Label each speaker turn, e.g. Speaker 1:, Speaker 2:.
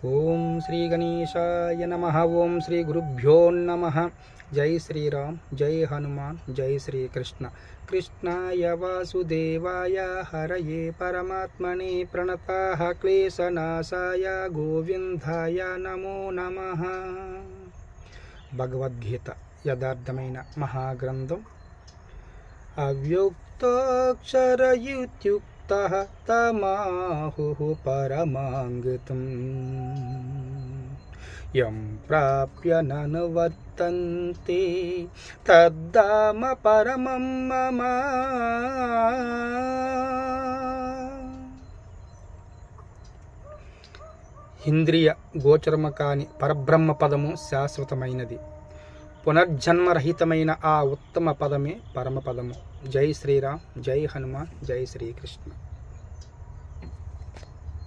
Speaker 1: ఓం శ్రీ గణేశాయ నమః. ఓం శ్రీ గురుభ్యో నమః. జై శ్రీరామ్, జై హనుమాన్, జై శ్రీకృష్ణ. కృష్ణాయ వాసుదేవాయ హరయే పరమాత్మనే ప్రణతాః క్లేశనాశాయ గోవిందాయ నమో నమః. భగవద్గీత యథార్థమైన మహాగ్రంథం. అవ్యుక్తాక్షరయుక్తః తమాహుః పరమాంగతం యం ప్రాప్య ననువర్తంతే తద్ధామ పరమం మమ. ఇంద్రియ గోచరము కాని పరబ్రహ్మ పదము శాశ్వతమైనది. పునర్జన్మరహితమైన ఆ ఉత్తమ పదమే పరమపదము. జై శ్రీరామ్, జై హనుమాన్, జై శ్రీకృష్ణ.